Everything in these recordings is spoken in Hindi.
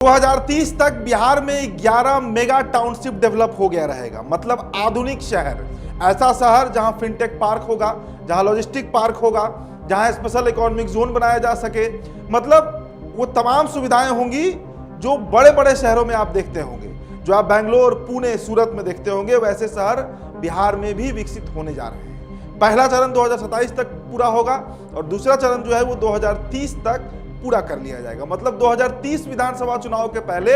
2030 तक बिहार में 11 मेगा टाउनशिप डेवलप हो गया रहेगा, मतलब आधुनिक शहर, ऐसा शहर जहां फिनटेक पार्क होगा, जहां लॉजिस्टिक पार्क होगा, जहां स्पेशल इकोनॉमिक जोन बनाया जा सके, मतलब वो तमाम सुविधाएं होंगी जो बड़े बड़े शहरों में आप देखते होंगे, जो आप बेंगलोर, पुणे, सूरत में देखते होंगे, वैसे शहर बिहार में भी विकसित होने जा रहे हैं। पहला चरण 2027 तक पूरा होगा और दूसरा चरण जो है वो 2030 तक पूरा कर लिया जाएगा। मतलब 2030 विधानसभा चुनाव के पहले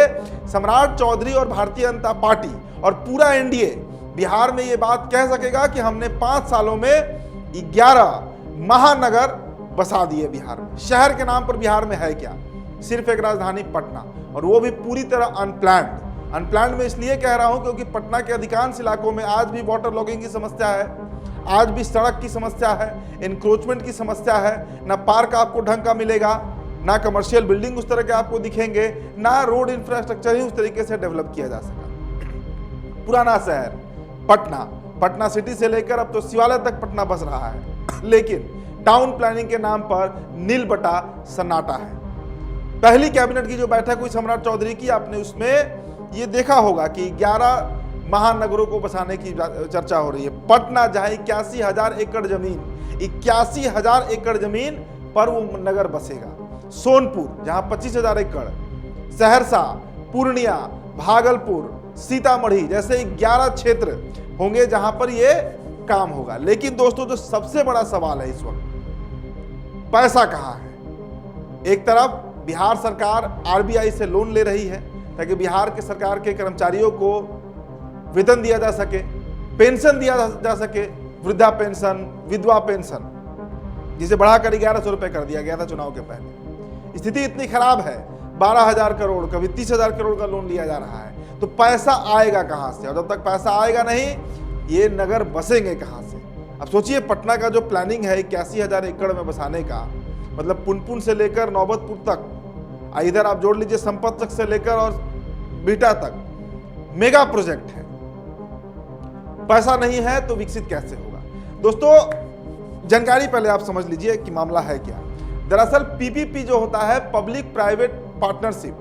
सम्राट चौधरी और भारतीय जनता पार्टी और पूरा एनडीए बिहार में ये बात कह सकेगा कि हमने 5 सालों में 11 महानगर बसा दिए बिहार में। शहर के नाम पर बिहार में है क्या? सिर्फ एक राजधानी पटना, और वो भी पूरी तरह अनप्लान्ड में इसलिए कह रहा हूं क्योंकि पटना के अधिकांश इलाकों में आज भी वाटर लॉगिंग की समस्या है, आज भी सड़क की समस्या है, एनक्रोचमेंट की समस्या है, ना पार्क आपको ढंग का मिलेगा, ना कमर्शियल बिल्डिंग उस तरह के आपको दिखेंगे, ना रोड इंफ्रास्ट्रक्चर ही उस तरीके से डेवलप किया जा सका। पुराना शहर पटना सिटी से लेकर अब तो शिवालय तक पटना बस रहा है, लेकिन टाउन प्लानिंग के नाम पर नील बटा सन्नाटा है। पहली कैबिनेट की जो बैठक हुई सम्राट चौधरी की, आपने उसमें ये देखा होगा कि 11 महानगरों को बसाने की चर्चा हो रही है। पटना जहां 81,000 एकड़ जमीन, 81,000 एकड़ जमीन पर वो नगर बसेगा। सोनपुर जहां 25,000 एकड़, सहरसा, पूर्णिया, भागलपुर, सीतामढ़ी जैसे 11 क्षेत्र होंगे जहां पर ये काम होगा। लेकिन दोस्तों, जो सबसे बड़ा सवाल है इस वक्त, पैसा कहां है? एक तरफ बिहार सरकार आरबीआई से लोन ले रही है ताकि बिहार के सरकार के कर्मचारियों को वेतन दिया जा सके, पेंशन दिया जा सके, वृद्धा पेंशन, विधवा पेंशन, जिसे बढ़ाकर 1100 रुपए कर दिया गया था चुनाव के पहले। स्थिति इतनी खराब है, 12,000 करोड़, कभी 30,000 करोड़ का लोन लिया जा रहा है, तो पैसा आएगा कहां से? और जब तक पैसा आएगा नहीं, ये नगर बसेंगे कहां से? अब सोचिए, पटना का जो प्लानिंग है 81,000 एकड़ में बसाने का, मतलब पुनपुन से लेकर नौबतपुर तक, इधर आप जोड़ लीजिए संपत तक से लेकर और बीटा तक, मेगा प्रोजेक्ट है। पैसा नहीं है तो विकसित कैसे होगा? दोस्तों, जानकारी पहले आप समझ लीजिए कि मामला है क्या। दरअसल पीपीपी जो होता है, पब्लिक प्राइवेट पार्टनरशिप,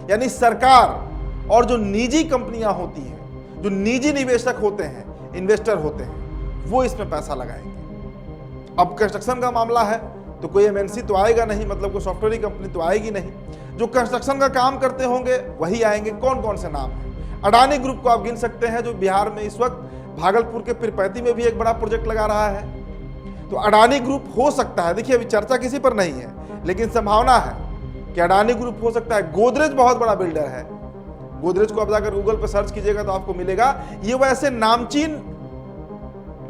यानी सरकार और जो निजी कंपनियां होती हैं, जो निजी निवेशक होते हैं, इन्वेस्टर होते हैं, वो इसमें पैसा लगाएंगे। अब कंस्ट्रक्शन का मामला है तो कोई एमएनसी तो आएगा नहीं, मतलब कोई सॉफ्टवेयर कंपनी तो आएगी नहीं। जो कंस्ट्रक्शन का काम करते होंगे वही आएंगे। कौन कौन से नाम है? अडानी ग्रुप को आप गिन सकते हैं, जो बिहार में इस वक्त भागलपुर के पीरपैंती में भी एक बड़ा प्रोजेक्ट लगा रहा है। तो अडानी ग्रुप हो सकता है। देखिए, अभी चर्चा किसी पर नहीं है, लेकिन संभावना है कि अडानी ग्रुप हो सकता है। गोदरेज बहुत बड़ा बिल्डर है, गोदरेज को आप जाकर गूगल पर सर्च कीजिएगा तो आपको मिलेगा। ये वैसे नामचीन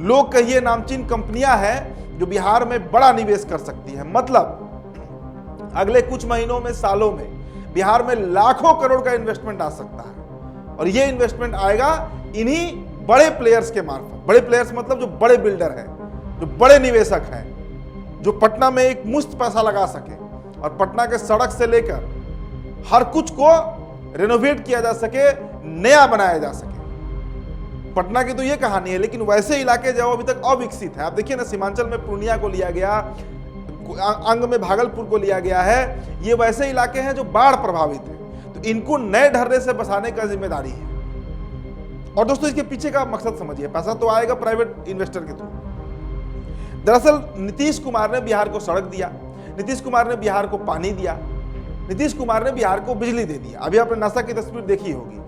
लोग, कहिए नामचीन कंपनियां हैं जो बिहार में बड़ा निवेश कर सकती है। मतलब अगले कुछ महीनों में, सालों में बिहार में लाखों करोड़ का इन्वेस्टमेंट आ सकता है, और ये इन्वेस्टमेंट आएगा इन्हीं बड़े प्लेयर्स के मार्फत। बड़े प्लेयर्स मतलब जो बड़े बिल्डर हैं, जो बड़े निवेशक हैं, जो पटना में एक मुश्त पैसा लगा सके और पटना के सड़क से लेकर हर कुछ को रेनोवेट किया जा सके, नया बनाया जा सके। पटना की तो ये कहानी है, लेकिन वैसे इलाके जो अभी तक अविकसित है, आप देखिए ना, सीमांचल में पूर्णिया को लिया गया, अंग में भागलपुर को लिया गया है, ये वैसे इलाके हैं जो बाढ़ प्रभावित हैं, तो इनको नए ढर्रे से बसाने का जिम्मेदारी है। और दोस्तों, इसके पीछे का मकसद समझिए, पैसा तो आएगा प्राइवेट इन्वेस्टर के थ्रू। दरअसल नीतीश कुमार ने बिहार को सड़क दिया, नीतीश कुमार ने बिहार को पानी दिया, नीतीश कुमार ने बिहार को बिजली दे दिया। अभी आपने नासा की तस्वीर देखी होगी,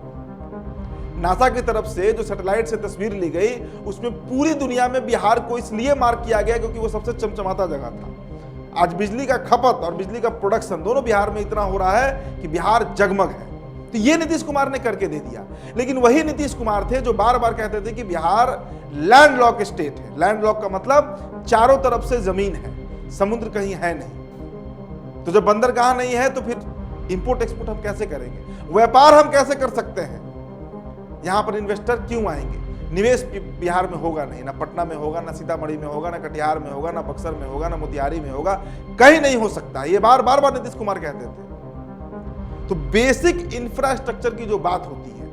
नासा की तरफ से जो सैटेलाइट से तस्वीर ली गई, उसमें पूरी दुनिया में बिहार को इसलिए मार्क किया गया क्योंकि वो सबसे चमचमाता जगह था। आज बिजली का खपत और बिजली का प्रोडक्शन दोनों बिहार में इतना हो रहा है कि बिहार जगमग है। तो ये नीतीश कुमार ने करके दे दिया। लेकिन वही नीतीश कुमार थे जो बार बार कहते थे कि बिहार लैंडलॉक स्टेट है। लैंडलॉक का मतलब चारों तरफ से जमीन है, समुद्र कहीं है नहीं। तो जब बंदरगाह नहीं है तो फिर इंपोर्ट एक्सपोर्ट हम कैसे करेंगे, व्यापार हम कैसे कर सकते हैं? यहां पर इन्वेस्टर क्यों आएंगे? निवेश बिहार में होगा नहीं, ना पटना में होगा, ना सीतामढ़ी में होगा, ना कटिहार में होगा, ना बक्सर में होगा, ना मोतिहारी में होगा, कहीं नहीं हो सकता। ये बार बार नीतीश कुमार कहते थे। तो बेसिक इंफ्रास्ट्रक्चर की जो बात होती है,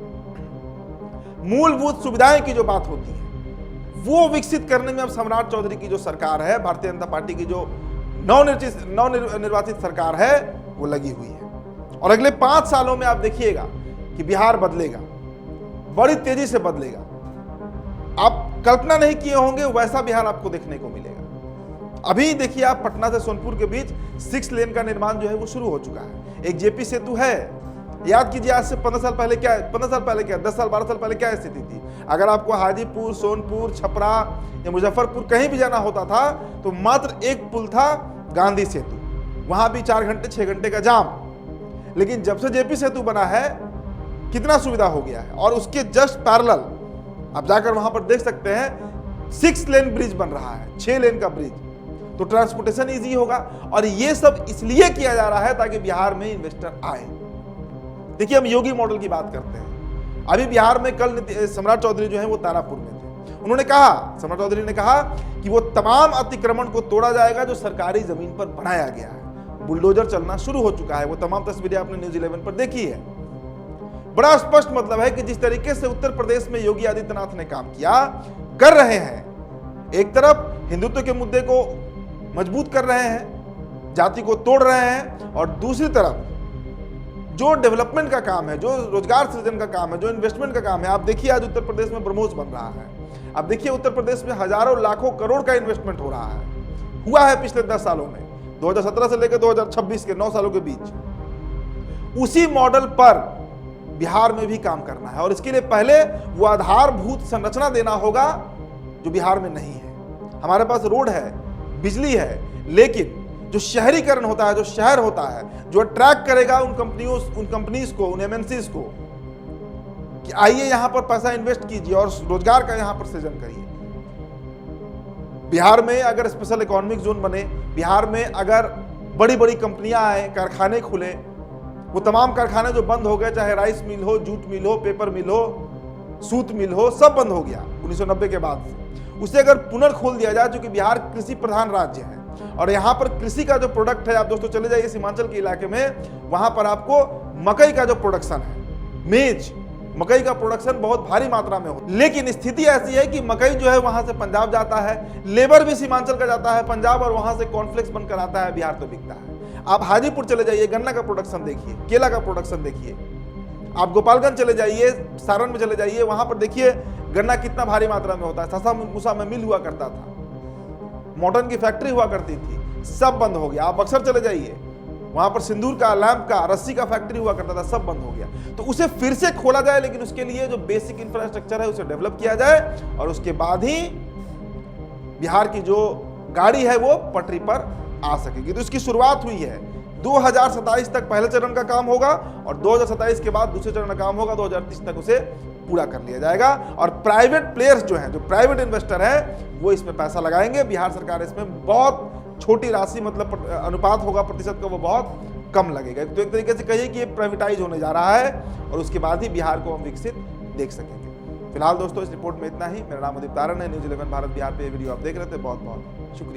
मूलभूत सुविधाएं की जो बात होती है, वो विकसित करने में अब सम्राट चौधरी की जो सरकार है, भारतीय जनता पार्टी की जो नवनिर्वाचित सरकार है, वो लगी हुई है। और अगले 5 सालों में आप देखिएगा कि बिहार बदलेगा, बड़ी तेजी से बदलेगा। आप कल्पना नहीं किए होंगे वैसा बिहार आपको देखने को मिलेगा। अभी देखिए आप पटना से सोनपुर के बीच 6 लेन का निर्माण जो है वो शुरू हो चुका है। एक जेपी सेतु है। याद कीजिए आज से 15 साल पहले क्या 15 साल पहले क्या 10 साल 12 साल पहले क्या स्थिति थी। अगर आपको हाजीपुर, सोनपुर, छपरा या मुजफ्फरपुर कहीं भी जाना होता था तो मात्र एक पुल था, गांधी सेतु। वहां भी 4 घंटे 6 घंटे का जाम। लेकिन जब से जेपी सेतु बना है कितना सुविधा हो गया है। और उसके जस्ट पैरेलल आप जाकर वहां पर देख सकते हैं 6 लेन ब्रिज बन रहा है, 6 लेन का ब्रिज। तो ट्रांसपोर्टेशन इजी होगा। और ये सब इसलिए किया जा रहा है ताकि बिहार में इन्वेस्टर आए। देखिए हम योगी मॉडल की बात करते हैं। अभी बिहार में कल सम्राट चौधरी जो है वो तारापुर में थे। उन्होंने कहा, सम्राट चौधरी ने कहा कि वो तमाम अतिक्रमण को तोड़ा जाएगा जो सरकारी जमीन पर बनाया गया है। बुलडोजर चलना शुरू हो चुका है। वो तमाम तस्वीरें आपने न्यूज़ 11 पर देखी है। बड़ा स्पष्ट मतलब है कि जिस तरीके से उत्तर प्रदेश में योगी आदित्यनाथ ने काम किया, कर रहे हैं। एक तरफ हिंदुत्व के मुद्दे को मजबूत कर रहे हैं, जाति को तोड़ रहे हैं, और दूसरी तरफ जो डेवलपमेंट का काम है, जो रोजगार सृजन का काम है, जो इन्वेस्टमेंट का काम है। आप देखिए आज उत्तर प्रदेश में ब्रह्मोस बन रहा है। आप देखिए उत्तर प्रदेश में हजारों लाखों करोड़ का इन्वेस्टमेंट हो रहा है, हुआ है पिछले 10 सालों में, 2017 से लेकर 2026 के 9 सालों के बीच। उसी मॉडल पर बिहार में भी काम करना है। और इसके लिए पहले वो आधारभूत संरचना देना होगा जो बिहार में नहीं है। हमारे पास रोड है, बिजली है, लेकिन जो शहरीकरण होता है, जो शहर होता है, जो अट्रैक्ट करेगा उन कंपनीज को, उन एमएनसीज को कि आइए यहां पर पैसा इन्वेस्ट कीजिए और रोजगार का यहां पर सृजन करिए। बिहार में अगर स्पेशल इकोनॉमिक जोन बने, बिहार में अगर बड़ी बड़ी कंपनियां आए, कारखाने खुले, वो तमाम कारखाने जो बंद हो गए, चाहे राइस मिल हो, जूट मिल हो, पेपर मिल हो, सूत मिल हो, सब बंद हो गया 1990 के बाद से। उसे अगर पुनर्खोल दिया जाए, क्योंकि बिहार कृषि प्रधान राज्य है और यहाँ पर कृषि का जो प्रोडक्ट है, आप दोस्तों चले जाइए सीमांचल के इलाके में, वहां पर आपको मकई का जो प्रोडक्शन है, मेज मकई का प्रोडक्शन बहुत भारी मात्रा में हो। लेकिन स्थिति ऐसी है कि मकई जो है वहां से पंजाब जाता है, लेबर भी सीमांचल का जाता है पंजाब, और वहां से कॉर्नफ्लेक्स बनकर आता है, बिहार तो बिकता है। आप हाजीपुर चले जाइए, गन्ना का प्रोडक्शन देखिए, केला का प्रोडक्शन देखिए। आप गोपालगंज चले जाइए, सारण में चले जाइए, वहां पर देखिए गन्ना कितना भारी मात्रा में होता है। ससा मूसा में मिल हुआ करता था, मॉडर्न की फैक्ट्री हुआ करती थी, सब बंद हो गया। आप बक्सर चले जाइए, वहां पर सिंदूर का, लैंप का, रस्सी का फैक्ट्री हुआ करता था, सब बंद हो गया। तो उसे फिर से खोला जाए, लेकिन उसके लिए जो बेसिक इंफ्रास्ट्रक्चर है उसे डेवलप किया जाए, और उसके बाद ही बिहार की जो गाड़ी है वो पटरी पर आ सकेगी। तो इसकी शुरुआत हुई है। 2027 तक पहले चरण का काम होगा और 2027 के बाद दूसरे चरण का काम होगा। 2030 तक उसे पूरा कर लिया जाएगा। और प्राइवेट प्लेयर्स जो हैं, जो प्राइवेट इन्वेस्टर हैं, वो इसमें पैसा लगाएंगे। बिहार सरकार इसमें बहुत छोटी राशि, मतलब अनुपात होगा प्रतिशत का, वो बहुत कम लगेगा। तो एक तरीके से कहिए कि ये प्राइवेटाइज होने जा रहा है और उसके बाद ही बिहार को हम विकसित देख सकेंगे। फिलहाल दोस्तों इस रिपोर्ट में इतना ही। मेरा नाम उदित तारण है, न्यूज़ 11 भारत बिहार पे वीडियो आप देख रहे थे। बहुत बहुत शुक्रिया।